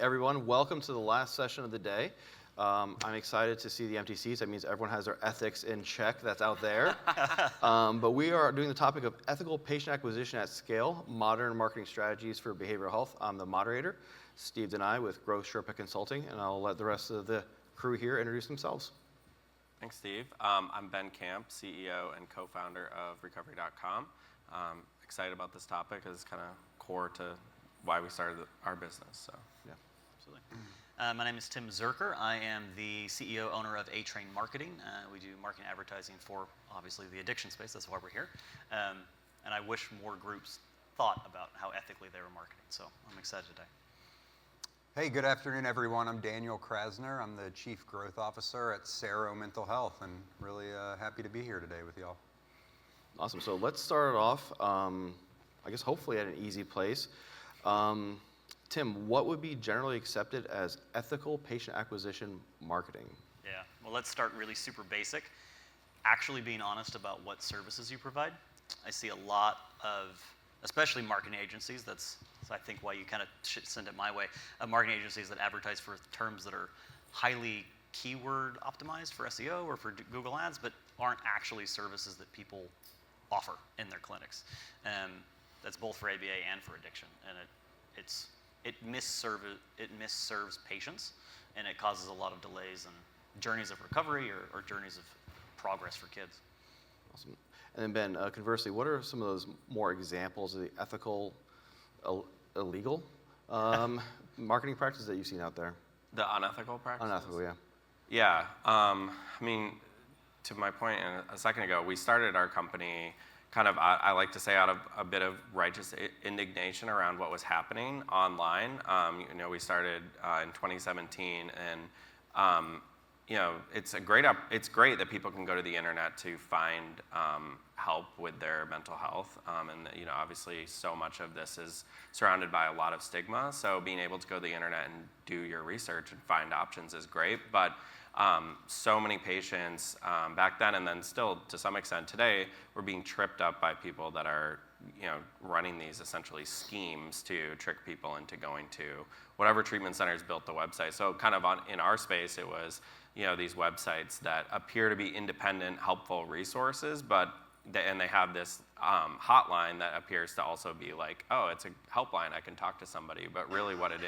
everyone. Welcome to the last session of the day. I'm excited to see the empty seats. That means everyone has their ethics in check. That's out there. But we are doing the topic of ethical patient acquisition at scale, modern marketing strategies for behavioral health. I'm the moderator, Steve Denai with Growth Sherpa Consulting, and I'll let the rest of the crew here introduce themselves. Thanks, Steve. I'm Ben Camp, CEO and co-founder of Recovery.com. Excited about this topic as kind of core to why we started our business. So, yeah. Absolutely. My name is Tim Zerker. I am the CEO, owner of A-Train Marketing. We do marketing advertising for, obviously, the addiction space. That's why we're here. And I wish more groups thought about how ethically they were marketing. So I'm excited today. Hey, good afternoon, everyone. I'm Daniel Krasner. I'm the Chief Growth Officer at Sero Mental Health, and really happy to be here today with y'all. Awesome. So let's start it off, I guess hopefully at an easy place. Tim, what would be generally accepted as ethical patient acquisition marketing? Yeah, well, let's start really super basic. Actually being honest about what services you provide. I see a lot of, especially marketing agencies, that's I think why you kind of should send it my way, marketing agencies that advertise for terms that are highly keyword optimized for SEO or for Google Ads, but aren't actually services that people offer in their clinics. That's both for ABA and for addiction, and it misserves patients, and it causes a lot of delays and journeys of recovery or journeys of progress for kids. Awesome. And then Ben, conversely, what are some of those more examples of the ethical, illegal marketing practices that you've seen out there? The unethical practices? Unethical, yeah. Yeah. I mean, to my point a second ago, we started our company kind of, I like to say, out of a bit of righteous indignation around what was happening online. We started in 2017, and it's great that people can go to the internet to find help with their mental health, and obviously so much of this is surrounded by a lot of stigma. So being able to go to the internet and do your research and find options is great, but so many patients back then, and then still to some extent today, were being tripped up by people that are running these essentially schemes to trick people into going to whatever treatment centers built the website. So kind of in our space, it was these websites that appear to be independent, helpful resources, but they have this hotline that appears to also be like, oh, it's a helpline, I can talk to somebody, but really what it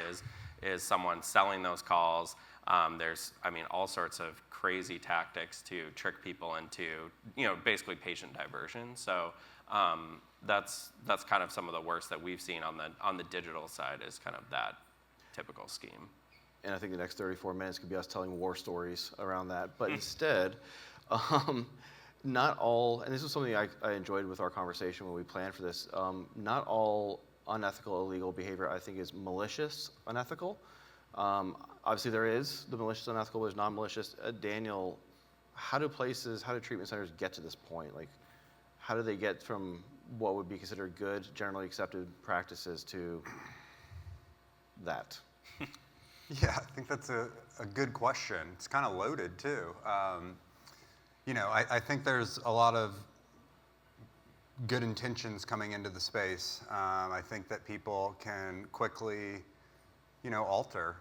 is someone selling those calls. There's, all sorts of crazy tactics to trick people into, basically patient diversion. So that's kind of some of the worst that we've seen on the digital side is kind of that typical scheme. And I think the next 34 minutes could be us telling war stories around that. But instead, not all, and this is something I enjoyed with our conversation when we planned for this, not all unethical, illegal behavior I think is malicious, unethical. Obviously there is the malicious, unethical, there's non-malicious. Daniel, how do treatment centers get to this point? Like, how do they get from what would be considered good, generally accepted practices to that? Yeah, I think that's a good question. It's kind of loaded too. I think there's a lot of good intentions coming into the space. I think that people can quickly alter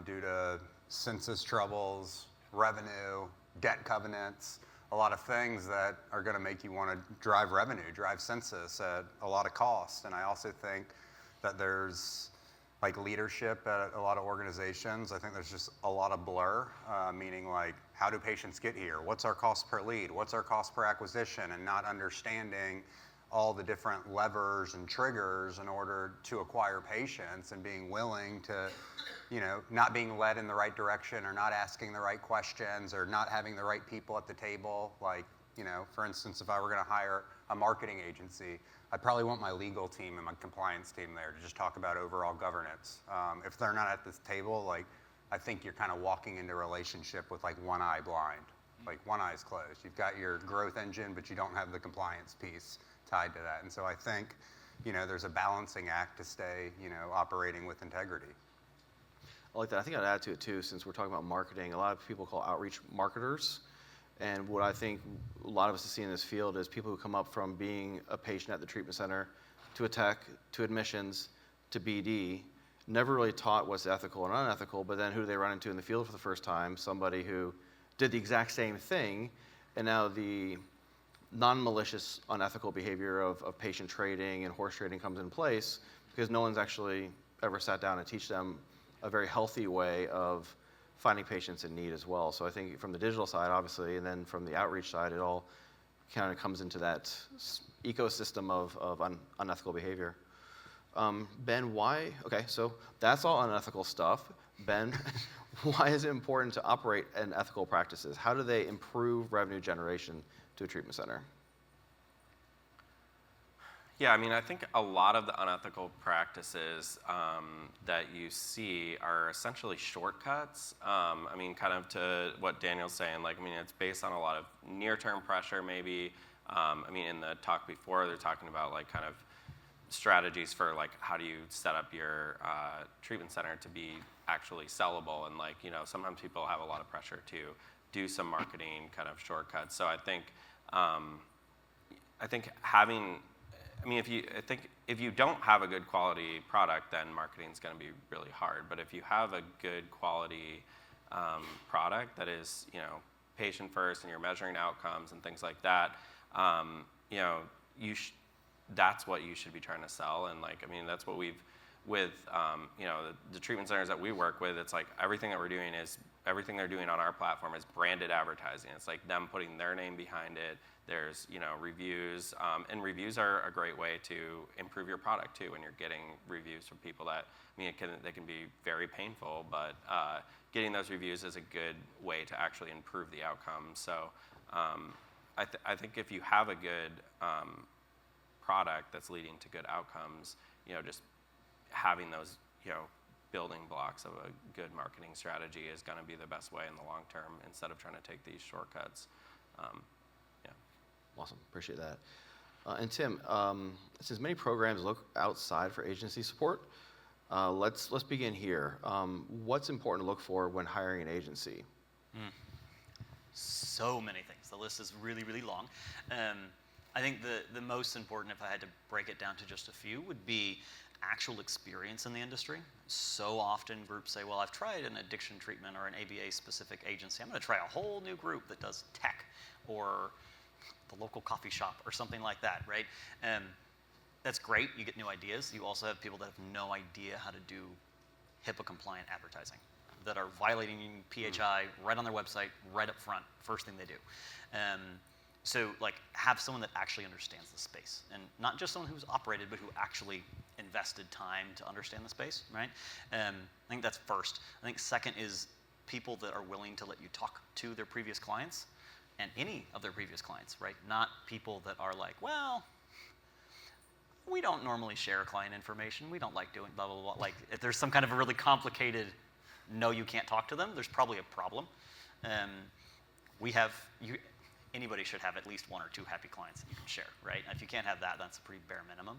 due to census troubles, revenue, debt covenants, a lot of things that are going to make you want to drive revenue, drive census at a lot of cost. And I also think that there's leadership at a lot of organizations. I think there's just a lot of blur, meaning how do patients get here? What's our cost per lead? What's our cost per acquisition? And not understanding all the different levers and triggers in order to acquire patients, and being willing to, not being led in the right direction, or not asking the right questions, or not having the right people at the table. For instance, if I were going to hire a marketing agency, I'd probably want my legal team and my compliance team there to just talk about overall governance. If they're not at this table, I think you're kind of walking into a relationship with one eye blind, one eye's closed. You've got your growth engine, but you don't have the compliance piece tied to that. And so I think, there's a balancing act to stay, operating with integrity. I like that. I think I'd add to it too, since we're talking about marketing, a lot of people call outreach marketers. And what I think a lot of us see in this field is people who come up from being a patient at the treatment center to a tech, to admissions, to BD, never really taught what's ethical and unethical, but then who do they run into in the field for the first time? Somebody who did the exact same thing, and now the non-malicious unethical behavior of patient trading and horse trading comes in place because no one's actually ever sat down and teach them a very healthy way of finding patients in need as well. So I think from the digital side, obviously, and then from the outreach side, it all kind of comes into that ecosystem of unethical behavior. Ben, why? Okay, so that's all unethical stuff. Ben, why is it important to operate in ethical practices? How do they improve revenue generation to a treatment center? Yeah, I mean, I think a lot of the unethical practices that you see are essentially shortcuts. I mean, kind of to what Daniel's saying, like, I mean, it's based on a lot of near-term pressure, maybe. I mean, in the talk before, they're talking about, like, kind of strategies for, like, how do you set up your treatment center to be actually sellable. And, like, you know, sometimes people have a lot of pressure to do some marketing kind of shortcuts. So I think having... I mean, if you don't have a good quality product, then marketing is going to be really hard. But if you have a good quality product that is, you know, patient first, and you're measuring outcomes and things like that, you know, that's what you should be trying to sell. And, like, I mean, that's what we've with you know, the treatment centers that we work with. It's like everything that we're doing is everything they're doing on our platform is branded advertising. It's like them putting their name behind it. There's, you know, reviews, and reviews are a great way to improve your product too. When you're getting reviews from people that, I mean, they can be very painful, but getting those reviews is a good way to actually improve the outcome. So I think if you have a good product that's leading to good outcomes, you know, just having those, you know, building blocks of a good marketing strategy is going to be the best way in the long term instead of trying to take these shortcuts. Awesome, appreciate that. And Tim, since many programs look outside for agency support, let's begin here. What's important to look for when hiring an agency? So many things. The list is really, really long. I think the most important, if I had to break it down to just a few, would be actual experience in the industry. So often groups say, well, I've tried an addiction treatment or an ABA-specific agency. I'm going to try a whole new group that does tech or the local coffee shop or something like that, right? That's great. You get new ideas. You also have people that have no idea how to do HIPAA-compliant advertising, that are violating PHI right on their website, right up front, first thing they do. So, like, have someone that actually understands the space, and not just someone who's operated, but who actually invested time to understand the space, right? I think that's first. I think second is people that are willing to let you talk to their previous clients and any of their previous clients, right? Not people that are like, well, we don't normally share client information. We don't like doing blah, blah, blah. Like, if there's some kind of a really complicated, no, you can't talk to them, there's probably a problem. Anybody should have at least one or two happy clients that you can share, right? If you can't have that, that's a pretty bare minimum.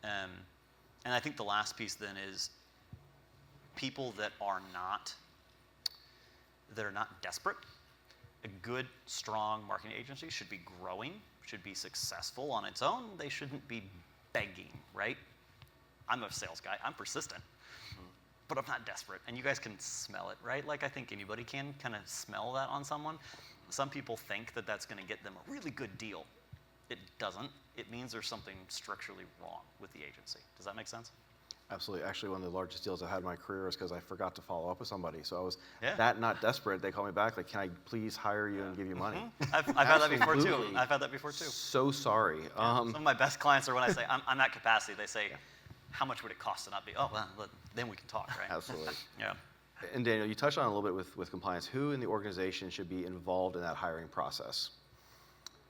And I think the last piece then is people that are not desperate. A good, strong marketing agency should be growing, should be successful on its own. They shouldn't be begging, right? I'm a sales guy. I'm persistent, but I'm not desperate. And you guys can smell it, right? Like, I think anybody can kind of smell that on someone. Some people think that that's going to get them a really good deal. It doesn't. It means there's something structurally wrong with the agency. Does that make sense? Absolutely. Actually, one of the largest deals I've had in my career is because I forgot to follow up with somebody. So I was that not desperate. They called me back, like, can I please hire you and give you money? I've had that before too. I've had that before too. So sorry. Some of my best clients are when I say, I'm at capacity, they say, how much would it cost to not be? Oh, well, then we can talk, right? Absolutely. Yeah. And Daniel, you touched on it a little bit with compliance. Who in the organization should be involved in that hiring process?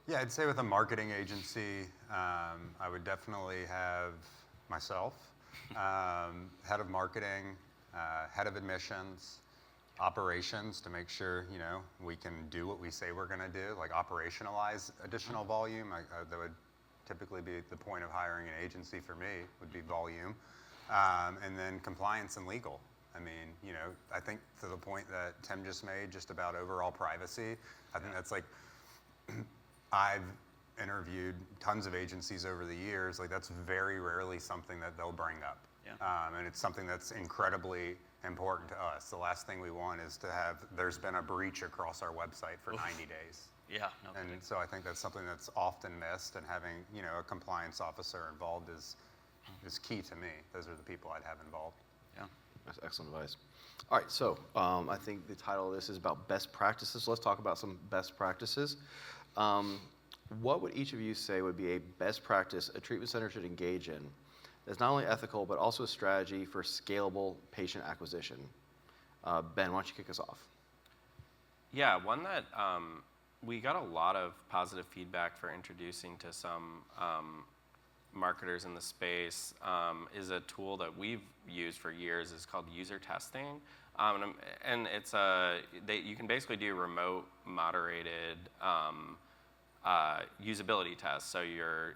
Yeah, I'd say with a marketing agency, I would definitely have myself, head of marketing, head of admissions, operations to make sure, you know, we can do what we say we're going to do, like operationalize additional volume. That would typically be the point of hiring an agency for me, would be volume. And then compliance and legal. I mean, you know, I think to the point that Tim just made just about overall privacy, I think that's like, I've interviewed tons of agencies over the years, like that's very rarely something that they'll bring up. Yeah. And it's something that's incredibly important to us. The last thing we want is to have, there's been a breach across our website for 90 days. Yeah, no And kidding. so I think that's something that's often missed, and having, you know, a compliance officer involved is key to me. Those are the people I'd have involved. Yeah. That's excellent advice. All right, so I think the title of this is about best practices. Let's talk about some best practices. What would each of you say would be a best practice a treatment center should engage in that's not only ethical, but also a strategy for scalable patient acquisition? Ben, why don't you kick us off? Yeah, one that we got a lot of positive feedback for introducing to some marketers in the space is a tool that we've used for years. It's called user testing. And it's you can basically do remote moderated usability tests. So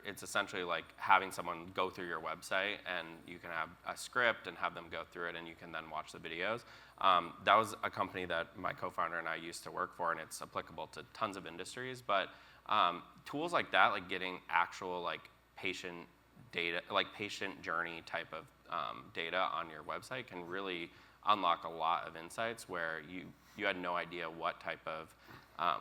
it's essentially like having someone go through your website, and you can have a script and have them go through it, and you can then watch the videos. That was a company that my co-founder and I used to work for, and it's applicable to tons of industries. But tools like that, like getting actual like patient data, like patient journey type of data on your website, can really unlock a lot of insights where you had no idea what type of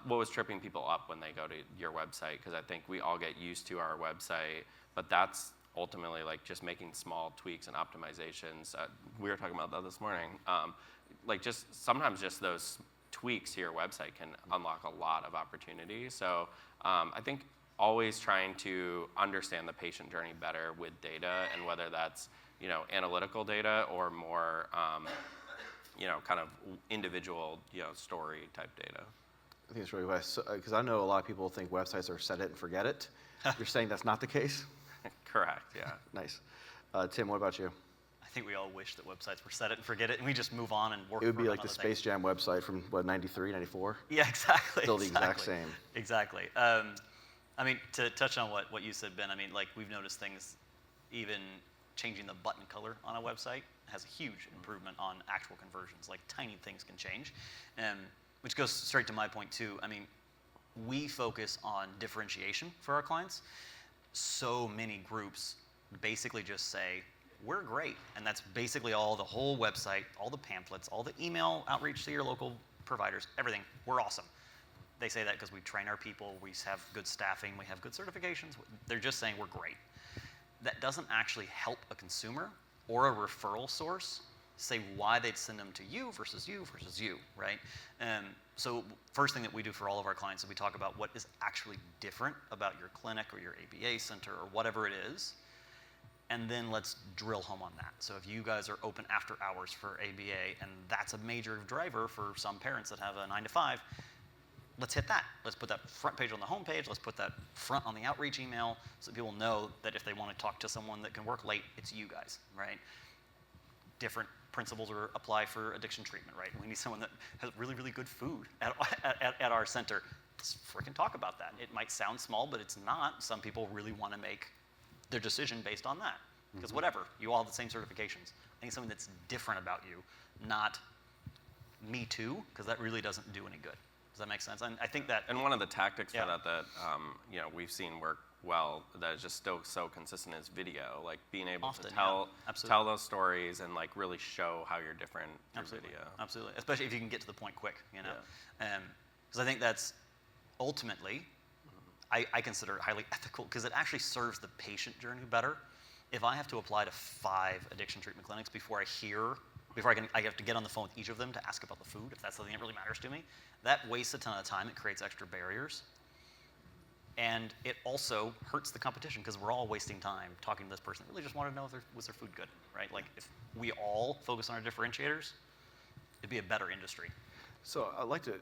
what was tripping people up when they go to your website. Because I think we all get used to our website, but that's ultimately like just making small tweaks and optimizations. We were talking about that this morning. Like just sometimes just those tweaks to your website can unlock a lot of opportunity. So I think always trying to understand the patient journey better with data, and whether that's, you know, analytical data or more, you know, kind of individual, you know, story type data. I think it's really wise, because I know a lot of people think websites are set it and forget it. You're saying that's not the case? Correct, yeah. Nice. Tim, what about you? I think we all wish that websites were set it and forget it, and we just move on and work. It would be for like the another Space thing. Jam website from, what, 93, 94? Yeah, exactly. Still the exact exactly. same. Exactly. I mean, to touch on what you said, Ben, I mean, like we've noticed things, even changing the button color on a website has a huge improvement on actual conversions. Like tiny things can change, which goes straight to my point too. I mean, we focus on differentiation for our clients. So many groups basically just say, we're great. And that's basically all, the whole website, all the pamphlets, all the email outreach to your local providers, everything. We're awesome. They say that because we train our people, we have good staffing, we have good certifications. They're just saying we're great. That doesn't actually help a consumer or a referral source say why they'd send them to you versus you versus you, right? So first thing that we do for all of our clients is we talk about what is actually different about your clinic or your ABA center or whatever it is, and then let's drill home on that. So if you guys are open after hours for ABA, and that's a major driver for some parents that have a 9 to 5, let's hit that. Let's put that front page on the home page. Let's put that front on the outreach email so that people know that if they want to talk to someone that can work late, it's you guys, right? Different principles apply for addiction treatment, right? We need someone that has really, really good food at our center. Let's freaking talk about that. It might sound small, but it's not. Some people really want to make their decision based on that. Because whatever, you all have the same certifications. I think something that's different about you, not me too, because that really doesn't do any good. Does that make sense? And I think that. And one of the tactics Yeah. for that you know, we've seen work well, that is just still so consistent, is video. Like being able Often, to yeah. tell those stories and like really show how you're different through Absolutely. video. Absolutely. Especially if you can get to the point quick, you know. Because I think that's ultimately, I consider it highly ethical, because it actually serves the patient journey better. If I have to apply to 5 addiction treatment clinics before I have to get on the phone with each of them to ask about the food, if that's something that really matters to me, that wastes a ton of time. It creates extra barriers. And it also hurts the competition, because we're all wasting time talking to this person that really just wanted to know was their food good, right? Like if we all focus on our differentiators, it'd be a better industry. So I'd like to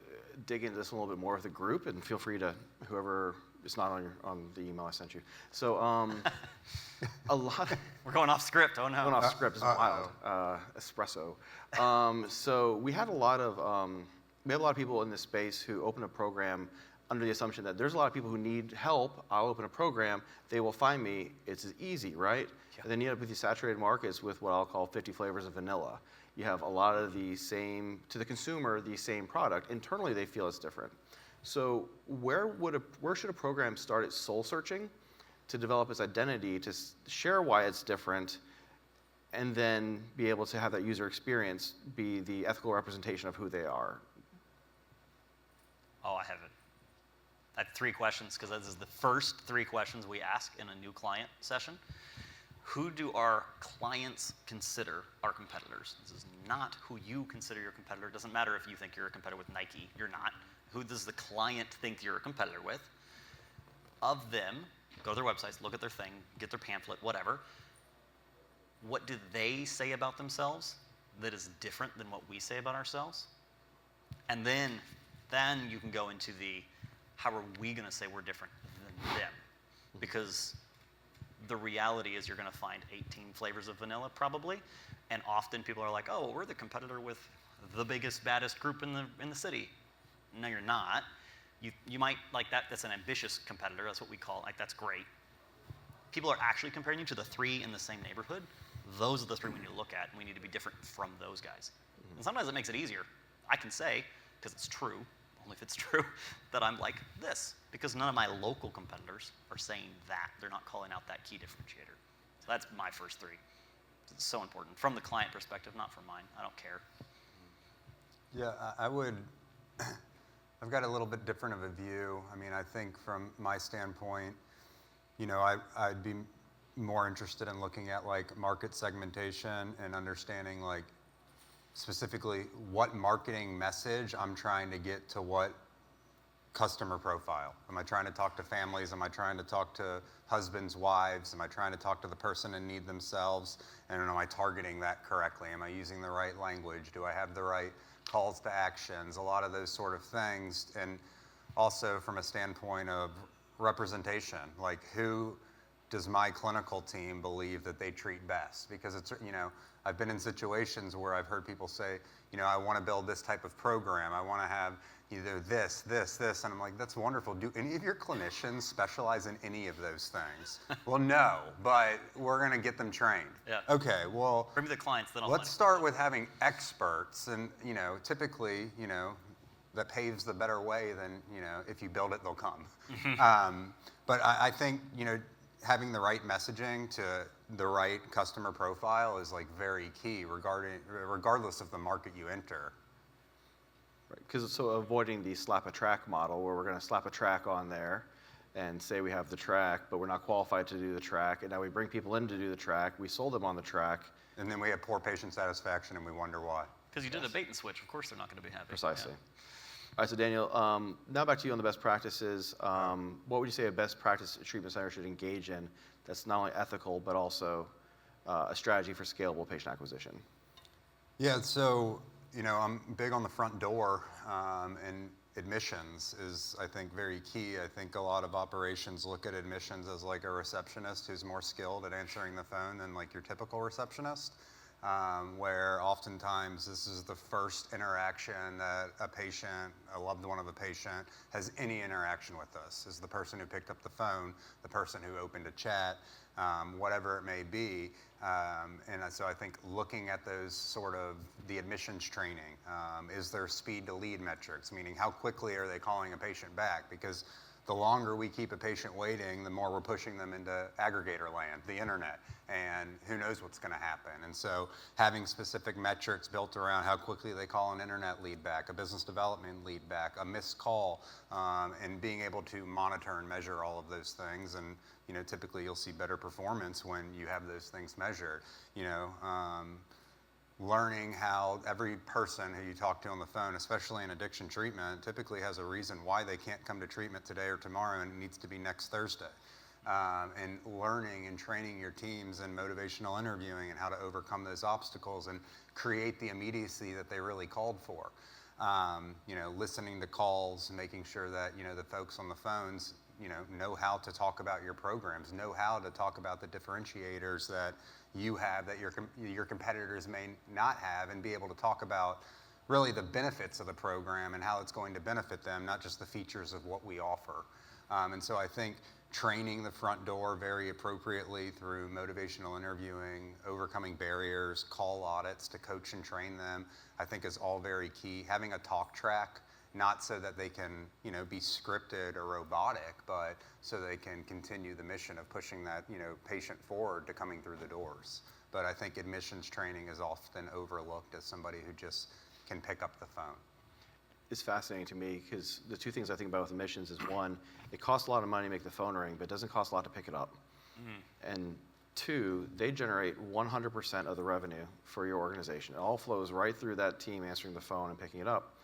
dig into this a little bit more with the group, and feel free to, whoever is not on the email I sent you. So a lot of, We're going off script. Oh no. going off script is wild. Espresso. So we have a lot of people in this space who open a program under the assumption that there's a lot of people who need help. I'll open a program, they will find me. It's easy, right? Yeah. And then you end up with these saturated markets with what I'll call 50 flavors of vanilla. You have a lot of the same, to the consumer, the same product. Internally, they feel it's different. So where should a program start its soul searching to develop its identity, to share why it's different, and then be able to have that user experience be the ethical representation of who they are? Oh, I have it. I have 3 questions because this is the first 3 questions we ask in a new client session. Who do our clients consider our competitors? This is not who you consider your competitor. It doesn't matter if you think you're a competitor with Nike. You're not. Who does the client think you're a competitor with? Of them, go to their websites, look at their thing, get their pamphlet, whatever. What do they say about themselves that is different than what we say about ourselves? And then you can go into the, how are we going to say we're different than them? Because the reality is you're going to find 18 flavors of vanilla probably, and often people are like, oh, we're the competitor with the biggest, baddest group in the city. No, you're not. You might like that. That's an ambitious competitor. That's what we call. Like, that's great. People are actually comparing you to the 3 in the same neighborhood. Those are the 3 we need to look at, and we need to be different from those guys. And sometimes it makes it easier. I can say, because it's true, only if it's true, that I'm like this, because none of my local competitors are saying that. They're not calling out that key differentiator. So that's my first 3. It's so important from the client perspective, not from mine. I don't care. Yeah, I would. I've got a little bit different of a view. I mean, I think from my standpoint, I'd be more interested in looking at like market segmentation and understanding like specifically what marketing message I'm trying to get to what customer profile. Am I trying to talk to families? Am I trying to talk to husbands, wives? Am I trying to talk to the person in need themselves? And am I targeting that correctly? Am I using the right language? Do I have the right calls to actions? A lot of those sort of things. And also from a standpoint of representation, like who does my clinical team believe that they treat best? Because it's, I've been in situations where I've heard people say, I want to build this type of program. I want to have either this, and I'm like, that's wonderful. Do any of your clinicians specialize in any of those things? Well, no, but we're going to get them trained. Yeah. Okay, well, Bring me the clients, then I'll let's start with having experts, and typically, that paves the better way than, if you build it, they'll come. But I think, having the right messaging to the right customer profile is like very key regardless of the market you enter. Right, because so avoiding the slap a track model where we're going to slap a track on there and say we have the track, but we're not qualified to do the track, and now we bring people in to do the track, we sold them on the track. And then we have poor patient satisfaction and we wonder why. Because you did a bait and switch. Of course they're not going to be happy. Precisely. Yeah. All right, so Daniel, now back to you on the best practices. What would you say a best practice treatment center should engage in that's not only ethical, but also a strategy for scalable patient acquisition? Yeah, so, I'm big on the front door, and admissions is, I think, very key. I think a lot of operations look at admissions as like a receptionist who's more skilled at answering the phone than like your typical receptionist. Where oftentimes this is the first interaction that a patient, a loved one of a patient, has any interaction with us, is the person who picked up the phone, the person who opened a chat, whatever it may be. And so I think looking at those sort of the admissions training, is there speed to lead metrics, meaning how quickly are they calling a patient back? Because the longer we keep a patient waiting, the more we're pushing them into aggregator land, the internet, and who knows what's going to happen. And so having specific metrics built around how quickly they call an internet lead back, a business development lead back, a missed call, and being able to monitor and measure all of those things. And typically you'll see better performance when you have those things measured. Learning how every person who you talk to on the phone, especially in addiction treatment, typically has a reason why they can't come to treatment today or tomorrow, and it needs to be next Thursday. And learning and training your teams in motivational interviewing and how to overcome those obstacles and create the immediacy that they really called for. Listening to calls, making sure that, the folks on the phones, know how to talk about your programs, know how to talk about the differentiators that you have that your competitors may not have, and be able to talk about really the benefits of the program and how it's going to benefit them, not just the features of what we offer. And so I think training the front door very appropriately through motivational interviewing, overcoming barriers, call audits to coach and train them, I think is all very key. Having a talk track not so that they can, be scripted or robotic, but so they can continue the mission of pushing that, patient forward to coming through the doors. But I think admissions training is often overlooked as somebody who just can pick up the phone. It's fascinating to me because the two things I think about with admissions is one, it costs a lot of money to make the phone ring, but it doesn't cost a lot to pick it up. And two, they generate 100% of the revenue for your organization. It all flows right through that team answering the phone and picking it up.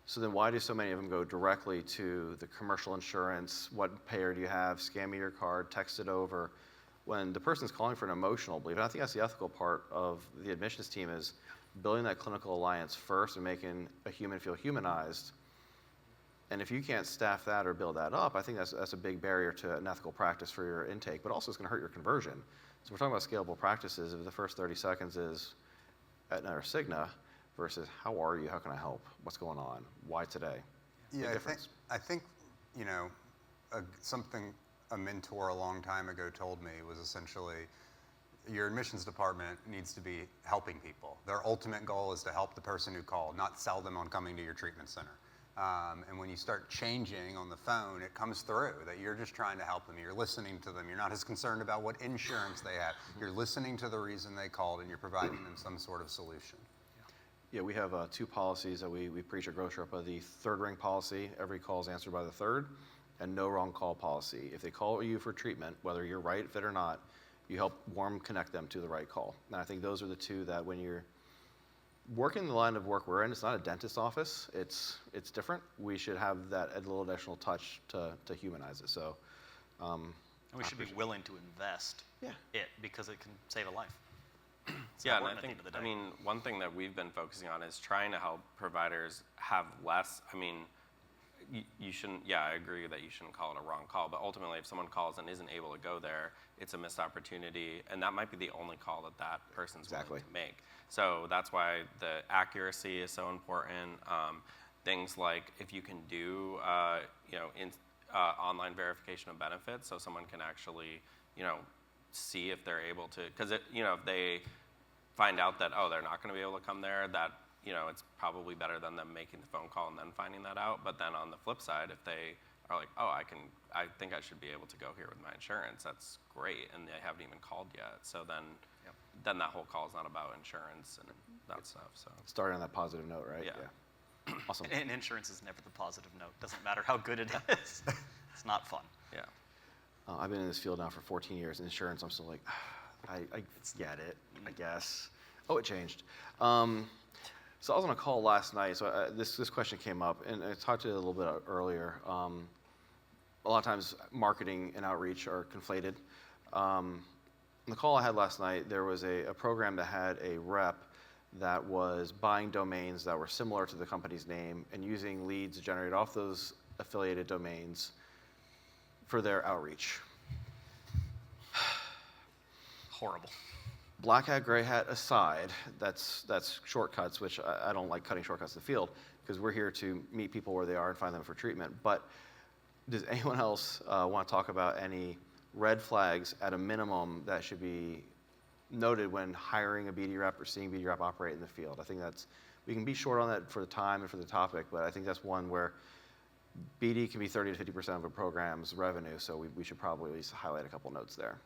So then why do so many of them go directly to the commercial insurance, what payer do you have, scan me your card, text it over, when the person's calling for an emotional belief? And I think that's the ethical part of the admissions team is building that clinical alliance first and making a human feel humanized. And if you can't staff that or build that up, I think that's a big barrier to an ethical practice for your intake, but also it's going to hurt your conversion. So we're talking about scalable practices. If the first 30 seconds is Aetna or Cigna versus how are you, how can I help, what's going on, why today? Yeah, Big difference. I think something a mentor a long time ago told me was essentially your admissions department needs to be helping people. Their ultimate goal is to help the person who called, not sell them on coming to your treatment center. And when you start changing on the phone, it comes through that you're just trying to help them. You're listening to them. You're not as concerned about what insurance they have. You're listening to the reason they called, and you're providing them some sort of solution. Yeah, we have two policies that we preach at Grocery Up. The third ring policy, every call is answered by the third, and no wrong call policy. If they call you for treatment, whether you're right fit or not, you help warm connect them to the right call. And I think those are the two that when you're working the line of work we're in, it's not a dentist's office. It's different. We should have that a little additional touch to humanize it. So, And we should be willing to invest it because it can save a life. Yeah, and important at the end of the day. one thing that we've been focusing on is trying to help providers have less. You shouldn't. Yeah, I agree that you shouldn't call it a wrong call. But ultimately, if someone calls and isn't able to go there, it's a missed opportunity, and that might be the only call that person's willing to make. So that's why the accuracy is so important. Things like if you can do, online verification of benefits, so someone can actually, see if they're able to, because if they find out that they're not going to be able to come there, that it's probably better than them making the phone call and then finding that out. But then on the flip side, if they are like, I think I should be able to go here with my insurance, that's great, and they haven't even called yet. So then that whole call is not about insurance and that stuff. So starting on that positive note, right? Yeah. Awesome. And insurance is never the positive note. Doesn't matter how good it is. It's not fun. Yeah. I've been in this field now for 14 years. Insurance, I'm still like, I get it, I guess. Oh, it changed. So I was on a call last night. So this question came up, and I talked to you a little bit earlier. A lot of times, marketing and outreach are conflated. In the call I had last night, there was a program that had a rep that was buying domains that were similar to the company's name and using leads generated off those affiliated domains for their outreach. Horrible. Black hat, gray hat aside, that's shortcuts, which I don't like cutting shortcuts to the field because we're here to meet people where they are and find them for treatment. But does anyone else want to talk about any red flags at a minimum that should be noted when hiring a BD rep or seeing BD rep operate in the field? I think we can be short on that for the time and for the topic, but I think that's one where BD can be 30 to 50% of a program's revenue, so we should probably at least highlight a couple notes there.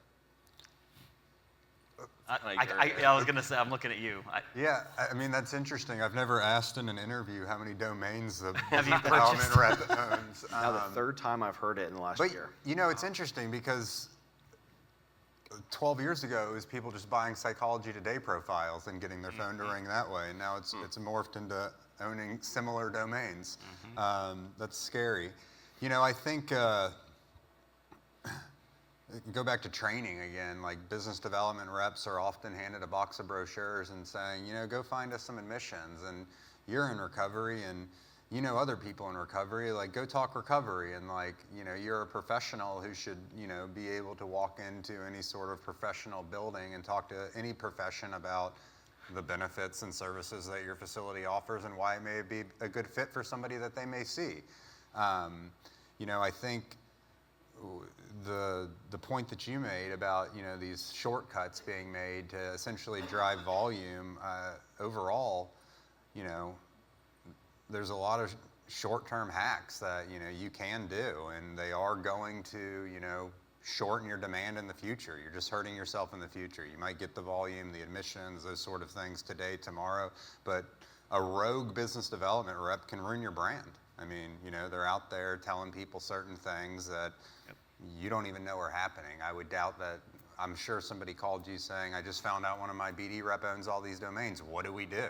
I was going to say, I'm looking at you. That's interesting. I've never asked in an interview how many domains the Have you development rep owns. Now the third time I've heard it in the last year. It's interesting because 12 years ago, it was people just buying Psychology Today profiles and getting their phone to ring that way. And now it's morphed into owning similar domains. That's scary. I think, go back to training again, like business development reps are often handed a box of brochures and saying, go find us some admissions, and you're in recovery and other people in recovery, like go talk recovery, and you're a professional who should, be able to walk into any sort of professional building and talk to any profession about the benefits and services that your facility offers and why it may be a good fit for somebody that they may see. I think the point that you made about these shortcuts being made to essentially drive volume overall, there's a lot of short-term hacks that, you can do, and they are going to, shorten your demand in the future. You're just hurting yourself in the future. You might get the volume, the admissions, those sort of things today, tomorrow, but a rogue business development rep can ruin your brand. I mean, they're out there telling people certain things that you don't even know are happening. I would doubt that. I'm sure somebody called you saying, I just found out one of my BD rep owns all these domains. What do we do?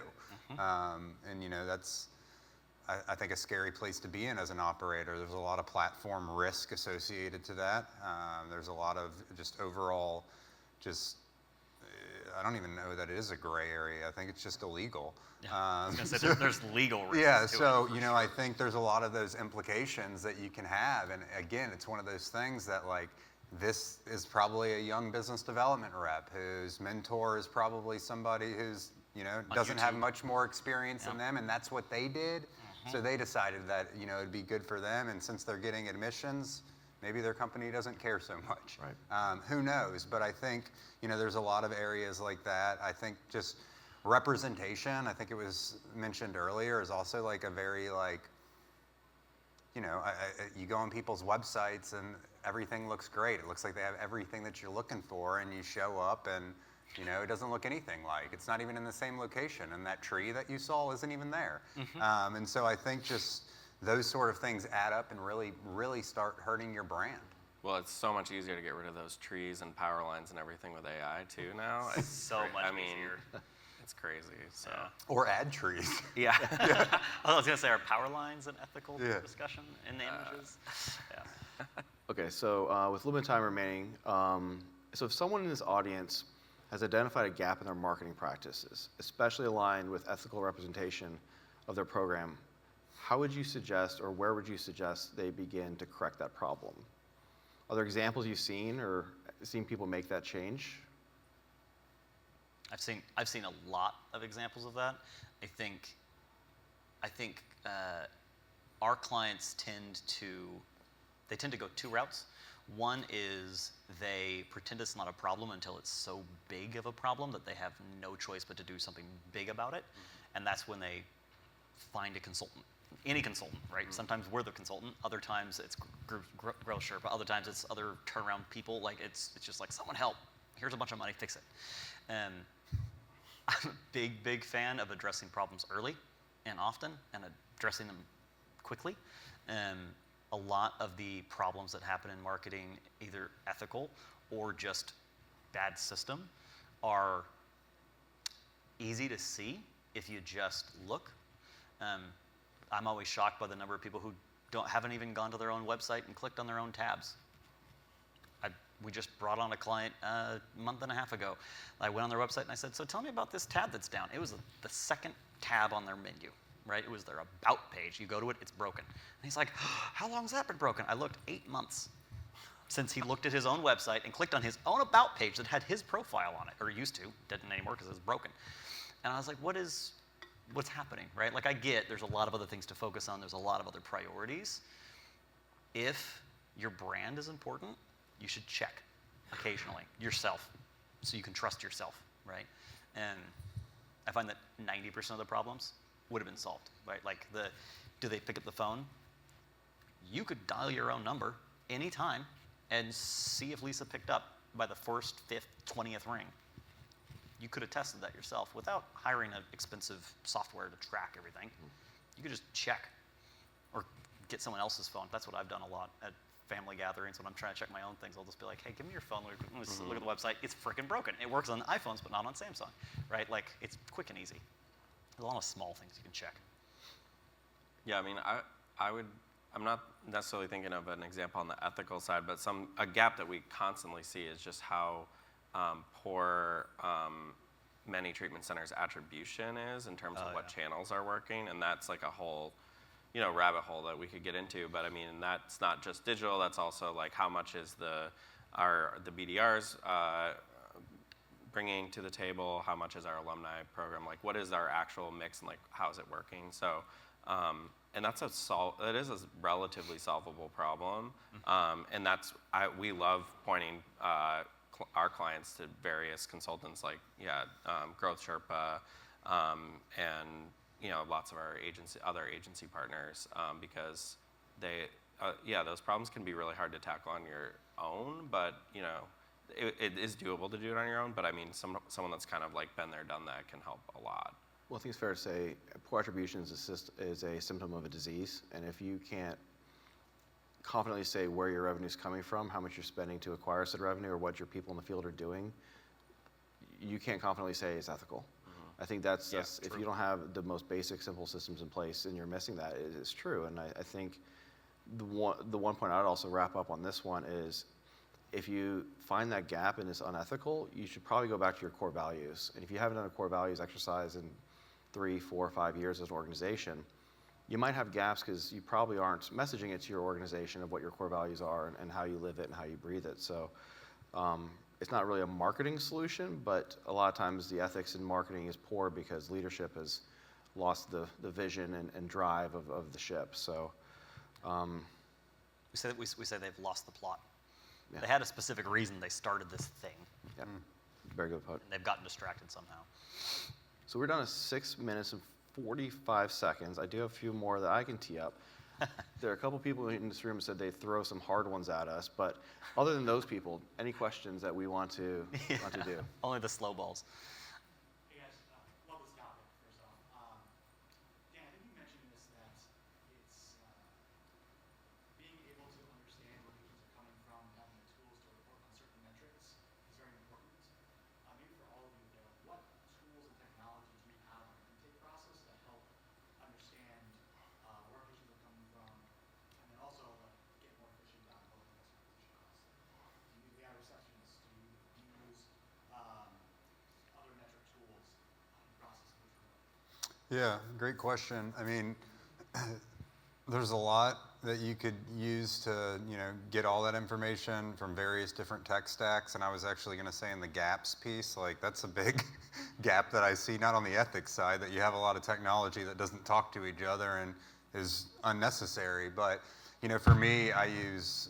And that's, I think, a scary place to be in as an operator. There's a lot of platform risk associated to that. There's a lot of just overall, I don't even know that it is a gray area. I think it's just illegal. Yeah. I was gonna say, there's legal risks. Yeah, to so, it, I think there's a lot of those implications that you can have. And again, it's one of those things that, like, this is probably a young business development rep whose mentor is probably somebody who's, doesn't have much more experience than them, and that's what they did. So they decided that, it'd be good for them, and since they're getting admissions, maybe their company doesn't care so much. Right. Who knows? But I think, there's a lot of areas like that. I think just representation, I think it was mentioned earlier, is also like a very, like, you go on people's websites and everything looks great. It looks like they have everything that you're looking for, and you show up and, it doesn't look anything like. It's not even in the same location, and that tree that you saw isn't even there. And so I think just those sort of things add up and really, really start hurting your brand. Well, it's so much easier to get rid of those trees and power lines and everything with AI too now. It's so much easier. It's crazy. So. Yeah. Or add trees. Yeah. I was going to say, are power lines an ethical discussion in the images? Yeah. Okay, so with limited time remaining, so if someone in this audience has identified a gap in their marketing practices, especially aligned with ethical representation of their program, how would you suggest, or where would you suggest they begin to correct that problem? Are there examples you've seen or seen people make that change? I've seen a lot of examples of that. I think our clients tend to go two routes. One is they pretend it's not a problem until it's so big of a problem that they have no choice but to do something big about it, and that's when they find a consultant. Any consultant, right? Sometimes we're the consultant. Other times it's Growth Sherpa. Other times it's other turnaround people. Like it's just like, someone help. Here's a bunch of money. Fix it. I'm a big fan of addressing problems early and often, and addressing them quickly. A lot of the problems that happen in marketing, either ethical or just bad system, are easy to see if you just look. I'm always shocked by the number of people who haven't even gone to their own website and clicked on their own tabs. We just brought on a client a month and a half ago. I went on their website and I said, so tell me about this tab that's down. It was the second tab on their menu, right? It was their About page. You go to it, it's broken. And he's like, how long's that been broken? I looked 8 months since he looked at his own website and clicked on his own About page that had his profile on it, or used to, didn't anymore because it was broken. And I was like, what's happening, right? Like, I get there's a lot of other things to focus on. There's a lot of other priorities. If your brand is important, you should check occasionally yourself so you can trust yourself, right? And I find that 90% of the problems would have been solved, right? Like, do they pick up the phone? You could dial your own number anytime and see if Lisa picked up by the 1st, 5th, 20th ring. You could have tested that yourself without hiring an expensive software to track everything. You could just check or get someone else's phone. That's what I've done a lot at family gatherings when I'm trying to check my own things. I'll just be like, hey, give me your phone. Let's look at the website. It's freaking broken. It works on iPhones, but not on Samsung, right? Like, it's quick and easy. There's a lot of small things you can check. Yeah, I mean, I'm not necessarily thinking of an example on the ethical side, but a gap that we constantly see is just how poor many treatment centers' attribution is in terms of what channels are working, and that's like a whole, rabbit hole that we could get into. But I mean, that's not just digital. That's also like, how much is the BDRs bringing to the table? How much is our alumni program? Like, what is our actual mix, and like, how is it working? So, and that's that is a relatively solvable problem, and we love pointing our clients to various consultants like Growth Sherpa, and lots of our other agency partners, because those problems can be really hard to tackle on your own, but it is doable to do it on your own. But I mean, someone that's kind of like been there, done that can help a lot. Well, I think it's fair to say poor attribution is a symptom of a disease, and if you can't confidently say where your revenue is coming from, how much you're spending to acquire said revenue, or what your people in the field are doing, you can't confidently say it's ethical. I think that's if you don't have the most basic, simple systems in place and you're missing that, it is true. And I think the one point I'd also wrap up on this one is, if you find that gap and it's unethical, you should probably go back to your core values. And if you haven't done a core values exercise in 3, 4, 5 years as an organization, you might have gaps because you probably aren't messaging it to your organization of what your core values are and how you live it and how you breathe it. So it's not really a marketing solution, but a lot of times the ethics in marketing is poor because leadership has lost the vision and drive of the ship. So we say they've lost the plot. Yeah. They had a specific reason they started this thing. Yep. Very good put. And they've gotten distracted somehow. So we're down to 6 minutes and 45 seconds. I do have a few more that I can tee up. There are a couple people in this room who said they'd throw some hard ones at us, but other than those people, any questions that we want to do? Only the slow balls. Hey guys, love this topic, first off. Dan, I think you mentioned this, that it's being able to understand where users are coming from, having the tools to report on certain metrics is very important. Maybe for all of you there, what tools and technologies do you have in your intake process that help understand where patients are coming from, and then also get more efficient on both customer acquisition costs? Do you use AI receptionists? Do you use other metric tools in process of which? Yeah, great question. I mean, there's a lot that you could use to, get all that information from various different tech stacks. And I was actually going to say in the gaps piece, like that's a big gap that I see, not on the ethics side, that you have a lot of technology that doesn't talk to each other and is unnecessary. But, for me, I use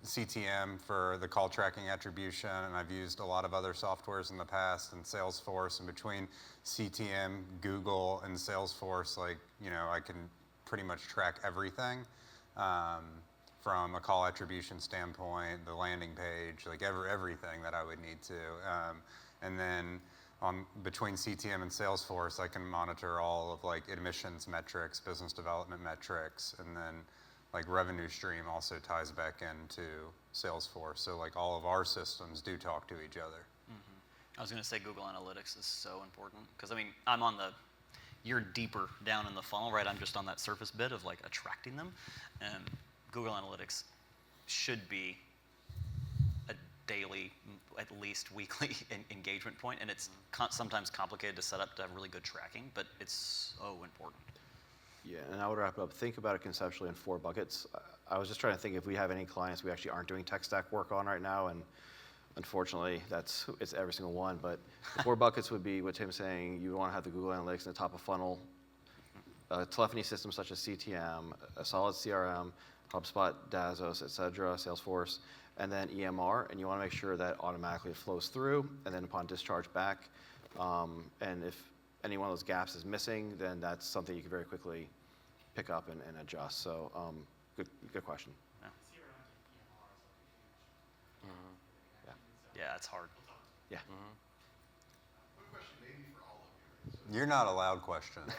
CTM for the call tracking attribution, and I've used a lot of other softwares in the past, and Salesforce. And between CTM, Google, and Salesforce, I can pretty much track everything from a call attribution standpoint, the landing page, everything that I would need to. And then between CTM and Salesforce, I can monitor all of admissions metrics, business development metrics, and then revenue stream also ties back into Salesforce. So all of our systems do talk to each other. I was going to say Google Analytics is so important because you're deeper down in the funnel, right? I'm just on that surface bit of attracting them. And Google Analytics should be a daily, at least weekly engagement point. And it's sometimes complicated to set up to have really good tracking, but it's so important. Yeah, and I would wrap it up. Think about it conceptually in 4 buckets. I was just trying to think if we have any clients we actually aren't doing tech stack work on right now, and unfortunately, it's every single one. But the 4 buckets would be what Tim's saying. You want to have the Google Analytics in the top of funnel, telephony systems such as CTM, a solid CRM, HubSpot, Dazos, et cetera, Salesforce, and then EMR. And you want to make sure that automatically it flows through, and then upon discharge back. And if any one of those gaps is missing, then that's something you can very quickly pick up and adjust. So good question. Yeah. CRM to EMR is huge. Yeah, it's hard. Yeah. One question maybe for all of you. You're not allowed questions.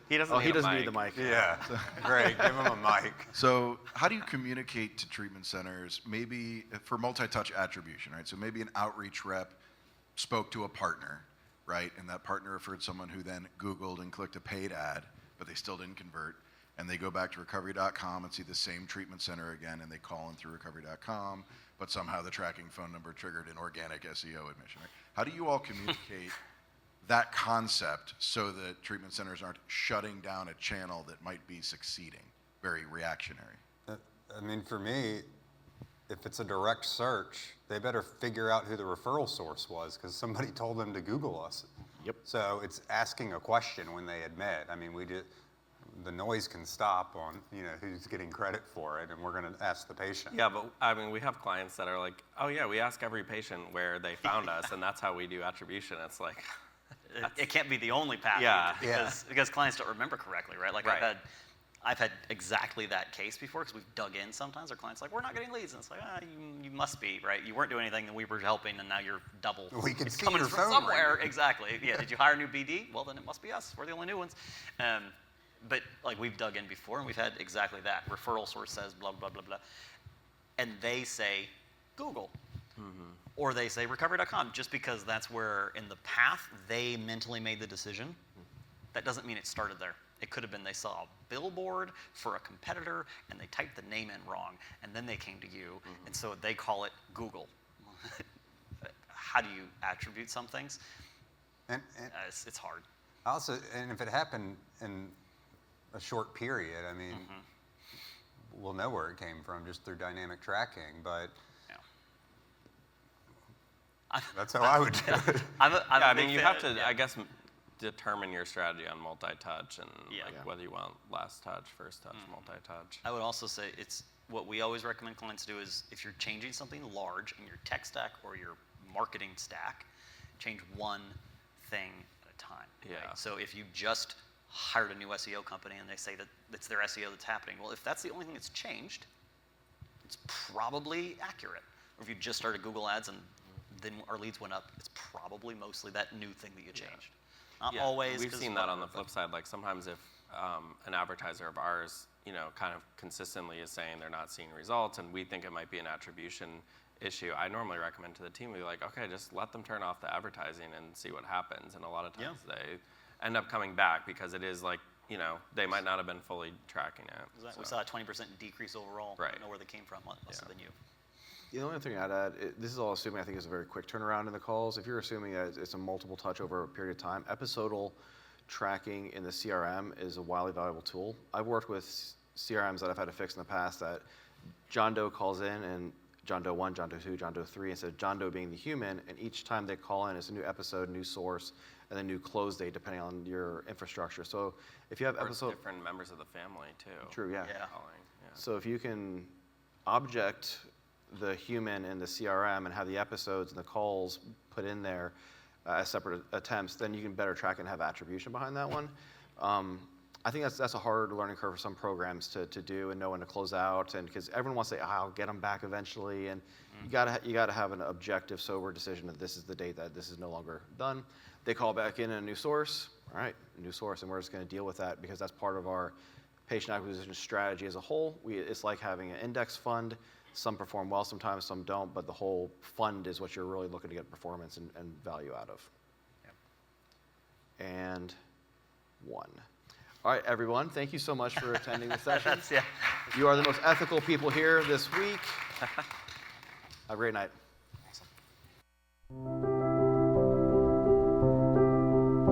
He doesn't. Oh, need he a doesn't mic. need the mic. Yeah, great. Give him a mic. So how do you communicate to treatment centers, maybe for multi-touch attribution, right? So maybe an outreach rep spoke to a partner, right? And that partner referred someone who then Googled and clicked a paid ad, but they still didn't convert. And they go back to recovery.com and see the same treatment center again, and they call in through recovery.com, but somehow the tracking phone number triggered an organic SEO admission, right? How do you all communicate that concept so that treatment centers aren't shutting down a channel that might be succeeding? Very reactionary. I mean, for me, if it's a direct search, they better figure out who the referral source was because somebody told them to Google us. Yep. So it's asking a question when they admit. I mean, the noise can stop on who's getting credit for it, and we're going to ask the patient. Yeah, but I mean, we have clients that are like, oh yeah, we ask every patient where they found us, and that's how we do attribution. It's like, it can't be the only path. Yeah. Because clients don't remember correctly, right? Like Right. I've had exactly that case before because we've dug in sometimes. Our clients are like, we're not getting leads. And it's like, you must be, right? You weren't doing anything and we were helping and now you're double. We can it's see coming your from phone somewhere. ringing. Exactly. Yeah. Did you hire a new BD? Well, then it must be us. We're the only new ones. But like we've dug in before and we've had exactly that. Referral source says blah, blah, blah, blah. And they say Google. Or they say recovery.com just because that's where in the path they mentally made the decision. That doesn't mean it started there. It could have been they saw a billboard for a competitor and they typed the name in wrong and then they came to you and so they call it Google. How do you attribute some things? And It's hard. also, and if it happened in a short period, I mean, we'll know where it came from just through dynamic tracking, but Yeah. that's how I would do it. I'm a I big mean, you fan- have to, yeah. I guess, determine your strategy on multi-touch and Yeah. like whether you want last touch, first touch, multi-touch. I would also say it's what we always recommend clients do is if you're changing something large in your tech stack or your marketing stack, change one thing at a time. Yeah. Right? So if you just hired a new SEO company and they say that it's their SEO that's happening, well, if that's the only thing that's changed, it's probably accurate. Or if you just started Google Ads and then our leads went up, it's probably mostly that new thing that you changed. Not Yeah, always. We've 'cause seen that on the whatever, flip side. Like sometimes if an advertiser of ours, kind of consistently is saying they're not seeing results, and we think it might be an attribution issue, I normally recommend to the team, we like, okay, just let them turn off the advertising and see what happens. And a lot of times they end up coming back because it is like, they might not have been fully tracking it. We saw a 20% decrease overall. Right. I don't know where they came from. Must have been you. The only thing I'd add, this is all assuming I think it's a very quick turnaround in the calls. If you're assuming that it's a multiple touch over a period of time, episodal tracking in the CRM is a wildly valuable tool. I've worked with CRMs that I've had to fix in the past that John Doe calls in and John Doe 1, John Doe 2, John Doe 3, instead of John Doe being the human, and each time they call in, it's a new episode, new source, and a new close date depending on your infrastructure. So if you have Or it's episode... different members of the family too. True, yeah. Yeah. Calling, yeah. So if you can object the human in the CRM and have the episodes and the calls put in there as separate attempts, then you can better track and have attribution behind that one. I think that's a hard learning curve for some programs to do and know when to close out, and because everyone wants to say, I'll get them back eventually, and you gotta have an objective, sober decision that this is the date that this is no longer done. They call back in a new source, all right, new source, and we're just gonna deal with that because that's part of our patient acquisition strategy as a whole. It's like having an index fund. Some perform well sometimes, some don't, but the whole fund is what you're really looking to get performance and value out of. And one. All right, everyone, thank you so much for attending the session. Yeah. You are the most ethical people here this week. Have a great night. Awesome.